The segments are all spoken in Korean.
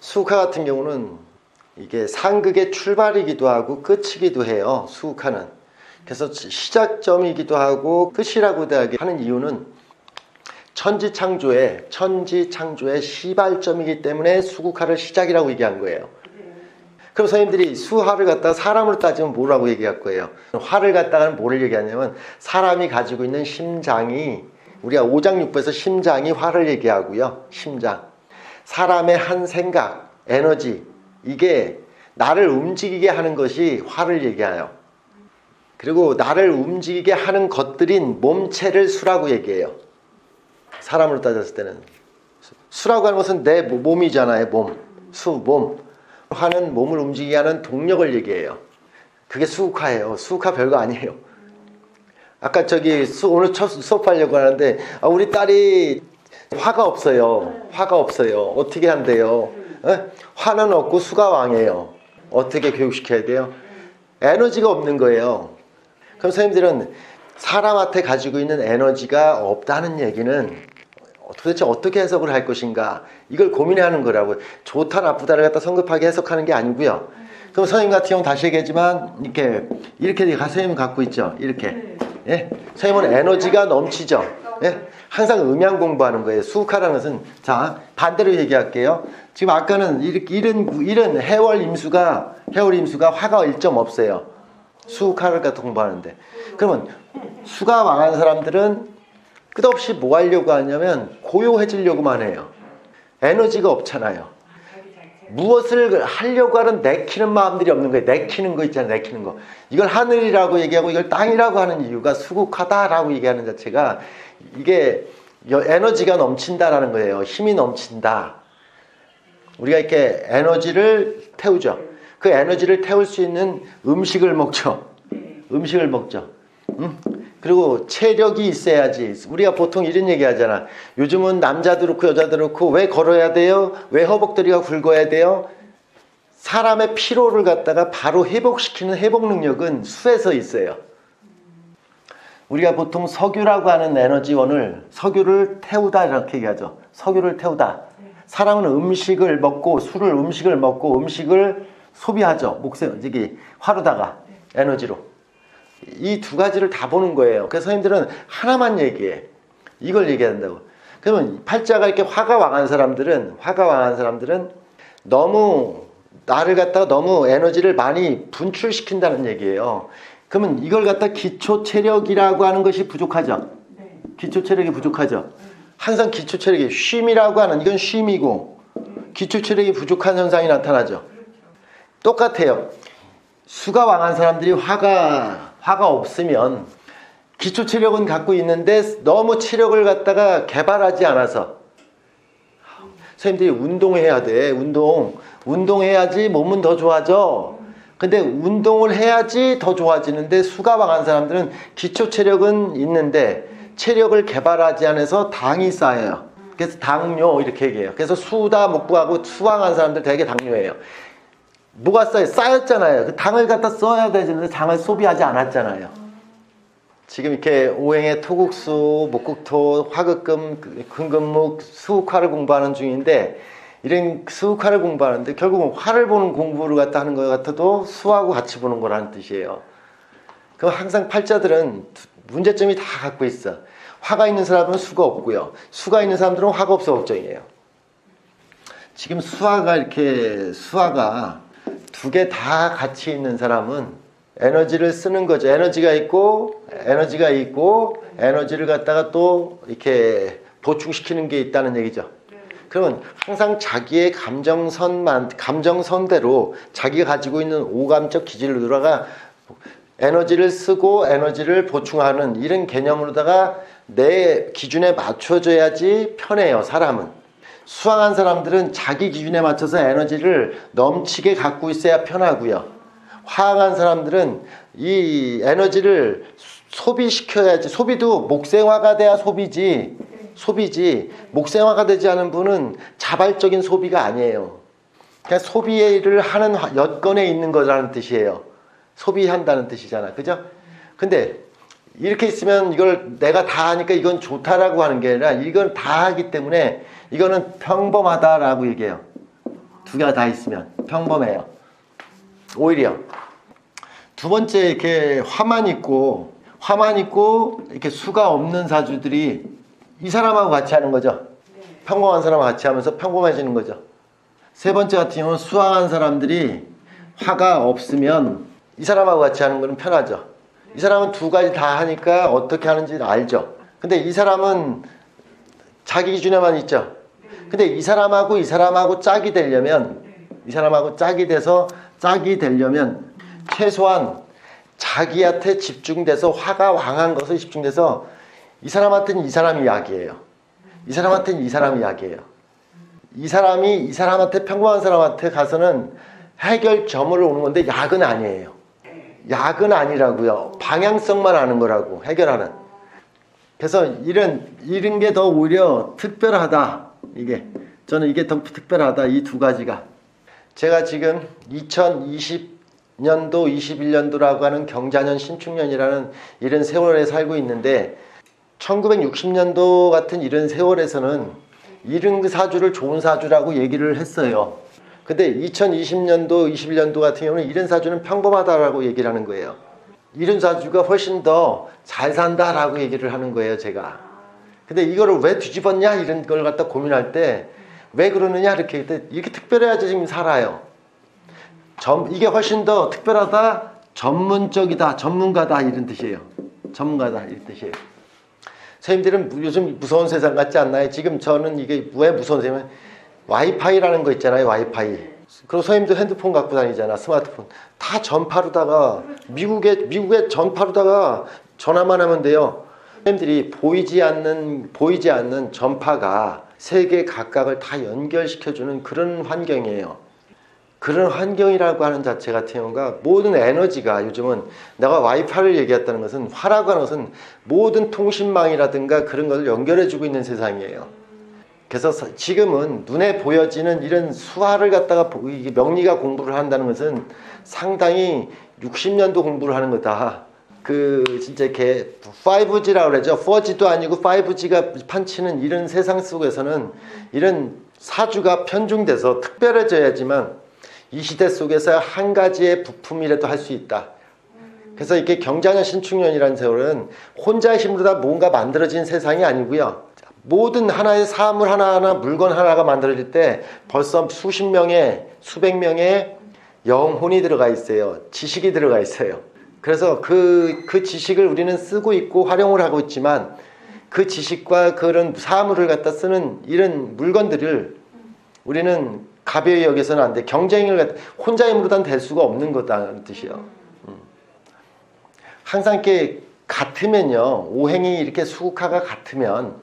수국화 같은 경우는 이게 상극의 출발이기도 하고 끝이기도 해요. 수국화는. 그래서 시작점이기도 하고 끝이라고 하는 이유는 천지창조의 시발점이기 때문에 수국화를 시작이라고 얘기한 거예요. 그럼 선생님들이 수화를 갖다가 사람으로 따지면 뭐라고 얘기할 거예요? 화를 갖다가는 뭐를 얘기하냐면 사람이 가지고 있는 심장이, 우리가 오장육부에서 심장이 화를 얘기하고요. 심장. 사람의 한 생각, 에너지, 이게 나를 움직이게 하는 것이 화를 얘기해요. 그리고 나를 움직이게 하는 것들인 몸체를 수라고 얘기해요. 사람으로 따졌을 때는. 수라고 하는 것은 내 몸이잖아요. 몸. 몸. 화는 몸을 움직이게 하는 동력을 얘기해요. 그게 수국화예요. 수국화 별거 아니에요. 아까 오늘 첫 수업하려고 하는데 우리 딸이 화가 없어요. 어떻게 한대요? 화는 없고 수가 왕이에요. 어떻게 교육시켜야 돼요? 에너지가 없는 거예요. 그럼 선생님들은 사람한테 가지고 있는 에너지가 없다는 얘기는 도대체 어떻게 해석을 할 것인가, 이걸 고민해야 하는 거라고요. 좋다 나쁘다를 갖다 성급하게 해석하는 게 아니고요. 그럼 선생님 같은 경우는 다시 얘기하지만 이렇게 선생님은 갖고 있죠. 이렇게. 예? 선생님은 에너지가 넘치죠. 예? 항상 음양 공부하는 거예요. 수국화라는 것은. 자, 반대로 얘기할게요. 지금 아까는 이런 해월 임수가 화가 1점 없어요. 수국화를 갖다 공부하는데. 그러면 수가 왕한 사람들은 끝없이 뭐 하려고 하냐면 고요해지려고만 해요. 에너지가 없잖아요. 무엇을 하려고 하는 내키는 마음들이 없는 거예요. 내키는 거 있잖아요. 내키는 거. 이걸 하늘이라고 얘기하고 이걸 땅이라고 하는 이유가 수국하다라고 얘기하는 자체가 이게 에너지가 넘친다라는 거예요. 힘이 넘친다. 우리가 이렇게 에너지를 태우죠. 그 에너지를 태울 수 있는 음식을 먹죠. 그리고 체력이 있어야지. 우리가 보통 이런 얘기 하잖아. 요즘은 남자도 그렇고 여자도 그렇고 왜 걸어야 돼요? 왜 허벅다리가 굵어야 돼요? 사람의 피로를 갖다가 바로 회복시키는 회복 능력은 수에서 있어요. 우리가 보통 석유라고 하는 에너지원을 서규를 태우다 이렇게 얘기하죠. 석유를 태우다. 사람은 음식을 먹고 음식을 소비하죠. 화로다가 에너지로. 이 두 가지를 다 보는 거예요. 그래서 선생님들은 하나만 얘기해. 이걸 얘기한다고. 그러면 팔자가 이렇게 화가 왕한 사람들은 너무 나를 갖다가 너무 에너지를 많이 분출시킨다는 얘기예요. 그러면 이걸 갖다 기초 체력이라고 하는 것이 부족하죠. 기초 체력이 부족하죠. 항상 기초 체력이 쉼이라고 하는, 이건 쉼이고 기초 체력이 부족한 현상이 나타나죠. 똑같아요. 수가 왕한 사람들이 화가 없으면 기초 체력은 갖고 있는데 너무 체력을 갖다가 개발하지 않아서, 선생님들이 운동해야 돼. 운동해야지 몸은 더 좋아져. 근데 운동을 해야지 더 좋아지는데 수가 왕한 사람들은 기초 체력은 있는데 체력을 개발하지 않아서 당이 쌓여요. 그래서 당뇨 이렇게 얘기해요. 그래서 수다 목부하고 수왕한 사람들 되게 당뇨예요. 뭐가 쌓였잖아요. 그 당을 갖다 써야 되는데 당을 소비하지 않았잖아요. 지금 이렇게 오행의 토국수, 목국토, 화극금, 금금목, 수국화를 공부하는 중인데, 이런 수국화를 공부하는데 결국은 화를 보는 공부를 갖다 하는 것 같아도 수하고 같이 보는 거라는 뜻이에요. 그럼 항상 팔자들은 문제점이 다 갖고 있어. 화가 있는 사람은 수가 없고요. 수가 있는 사람들은 화가 없어 걱정이에요. 지금 수화가 두 개 다 같이 있는 사람은 에너지를 쓰는 거죠. 에너지가 있고 에너지를 갖다가 또 이렇게 보충시키는 게 있다는 얘기죠. 그러면 항상 자기의 감정선대로 자기가 가지고 있는 오감적 기질로 들어가 에너지를 쓰고 에너지를 보충하는 이런 개념으로다가 내 기준에 맞춰줘야지 편해요. 사람은. 수왕한 사람들은 자기 기준에 맞춰서 에너지를 넘치게 갖고 있어야 편하고요. 화강한 사람들은 이 에너지를 소비시켜야지. 소비도 목생화가 돼야 소비지. 목생화가 되지 않은 분은 자발적인 소비가 아니에요. 그냥 소비를 하는 여건에 있는 거라는 뜻이에요. 소비한다는 뜻이잖아. 그죠? 근데 이렇게 있으면 이걸 내가 다 하니까 이건 좋다라고 하는 게 아니라 이건 다 하기 때문에 이거는 평범하다라고 얘기해요. 두 개가 다 있으면 평범해요. 오히려 두 번째 이렇게 화만 있고 이렇게 수가 없는 사주들이 이 사람하고 같이 하는 거죠. 평범한 사람하고 같이 하면서 평범해지는 거죠. 세 번째 같은 경우는 수왕한 사람들이 화가 없으면 이 사람하고 같이 하는 거는 편하죠. 이 사람은 두 가지 다 하니까 어떻게 하는지 알죠. 근데 이 사람은 자기 기준에만 있죠. 근데 이 사람하고 짝이 되려면 최소한 자기한테 집중돼서 화가 왕한 것에 집중돼서 이 사람한테는 이 사람이 약이에요. 이 사람한테는 이 사람이 약이에요. 이 사람한테 평범한 사람한테 가서는 해결점을 오는 건데 약은 아니에요. 약은 아니라고요. 방향성만 아는 거라고 해결하는. 그래서 이런 게 더 오히려 특별하다. 저는 이게 더 특별하다. 이 두 가지가. 제가 지금 2020년도 21년도라고 하는 경자년 신축년이라는 이런 세월에 살고 있는데 1960년도 같은 이런 세월에서는 이런 사주를 좋은 사주라고 얘기를 했어요. 근데 2020년도 21년도 같은 경우는 이런 사주는 평범하다라고 얘기를 하는 거예요. 이런 사주가 훨씬 더 잘 산다라고 얘기를 하는 거예요, 제가. 근데 이거를 왜 뒤집었냐 이런 걸 갖다 고민할 때 왜 그러느냐 이렇게 특별해야지 지금 살아요. 이게 훨씬 더 특별하다, 전문적이다, 전문가다 이런 뜻이에요. 전문가다 이런 뜻이에요. 선생님들은 요즘 무서운 세상 같지 않나요? 지금 저는 이게 왜 무서운 세상이면 와이파이라는 거 있잖아요. 와이파이. 그리고 선생님도 핸드폰 갖고 다니잖아. 스마트폰. 다 전파로다가 미국에 전파로다가 전화만 하면 돼요. 선생님들이 보이지 않는 전파가 세계 각각을 다 연결시켜주는 그런 환경이에요. 그런 환경이라고 하는 자체 같은 경우가 모든 에너지가 요즘은 내가 와이파이를 얘기했다는 것은 화라고 하는 것은 모든 통신망이라든가 그런 것을 연결해주고 있는 세상이에요. 그래서 지금은 눈에 보여지는 이런 수화를 갖다가 명리가 공부를 한다는 것은 상당히 60년도 공부를 하는 거다. 진짜 이렇게 5G라고 그러죠. 4G도 아니고 5G가 판치는 이런 세상 속에서는 이런 사주가 편중돼서 특별해져야지만 이 시대 속에서 한 가지의 부품이라도 할 수 있다. 그래서 이렇게 경자년 신축년이라는 세월은 혼자의 힘으로 다 뭔가 만들어진 세상이 아니고요. 모든 하나의 사물 하나하나 물건 하나가 만들어질 때 벌써 수십 명의 수백 명의 영혼이 들어가 있어요. 지식이 들어가 있어요. 그래서 그 지식을 우리는 쓰고 있고 활용을 하고 있지만 그 지식과 그런 사물을 갖다 쓰는 이런 물건들을 우리는 가벼이 여기서는 안 돼. 경쟁을 혼자 힘으로는 될 수가 없는 거다는 뜻이에요. 항상 이렇게 같으면요. 오행이 이렇게 수국화가 같으면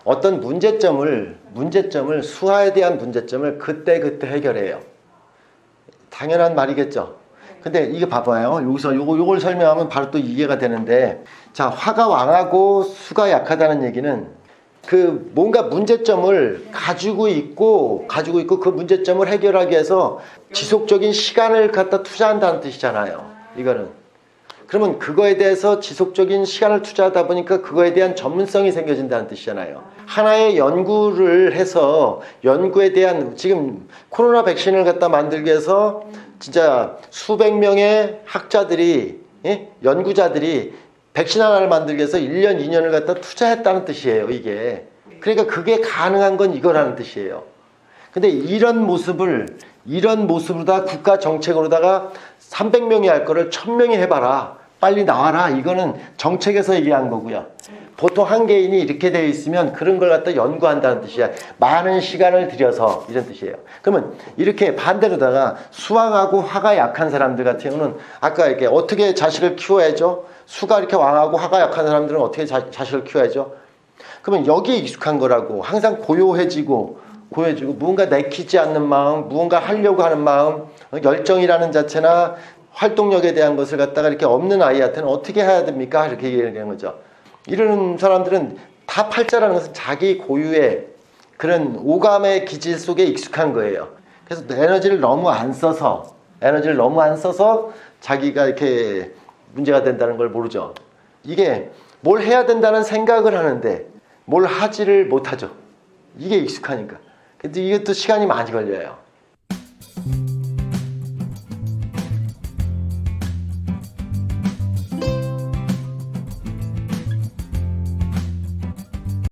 어떤 문제점을 수화에 대한 문제점을 그때 해결해요. 당연한 말이겠죠. 근데 이게 봐봐요. 여기서 요걸 설명하면 바로 또 이해가 되는데, 자, 화가 왕하고 수가 약하다는 얘기는 뭔가 문제점을 가지고 있고 그 문제점을 해결하기 위해서 지속적인 시간을 갖다 투자한다는 뜻이잖아요. 이거는. 그러면 그거에 대해서 지속적인 시간을 투자하다 보니까 그거에 대한 전문성이 생겨진다는 뜻이잖아요. 하나의 연구를 해서 연구에 대한 지금 코로나 백신을 갖다 만들기 위해서 진짜 수백 명의 학자들이 연구자들이 백신 하나를 만들기 위해서 1년, 2년을 갖다 투자했다는 뜻이에요, 이게. 그러니까 그게 가능한 건 이거라는 뜻이에요. 근데 이런 모습으로다 국가 정책으로다가 300명이 할 거를 1000명이 해봐라. 빨리 나와라. 이거는 정책에서 얘기한 거고요. 보통 한 개인이 이렇게 되어 있으면 그런 걸 갖다 연구한다는 뜻이야. 많은 시간을 들여서 이런 뜻이에요. 그러면 이렇게 반대로다가 수왕하고 화가 약한 사람들 같은 경우는 아까 이렇게 어떻게 자식을 키워야죠? 수가 이렇게 왕하고 화가 약한 사람들은 어떻게 자식을 키워야죠? 그러면 여기에 익숙한 거라고. 항상 고요해지고 무언가 내키지 않는 마음, 무언가 하려고 하는 마음, 열정이라는 자체나 활동력에 대한 것을 갖다가 이렇게 없는 아이한테는 어떻게 해야 됩니까? 이렇게 얘기하는 거죠. 이런 사람들은 다 팔자라는 것은 자기 고유의 그런 오감의 기질 속에 익숙한 거예요. 그래서 에너지를 너무 안 써서 자기가 이렇게 문제가 된다는 걸 모르죠. 이게 뭘 해야 된다는 생각을 하는데 뭘 하지를 못하죠. 이게 익숙하니까. 근데 이게 또 시간이 많이 걸려요.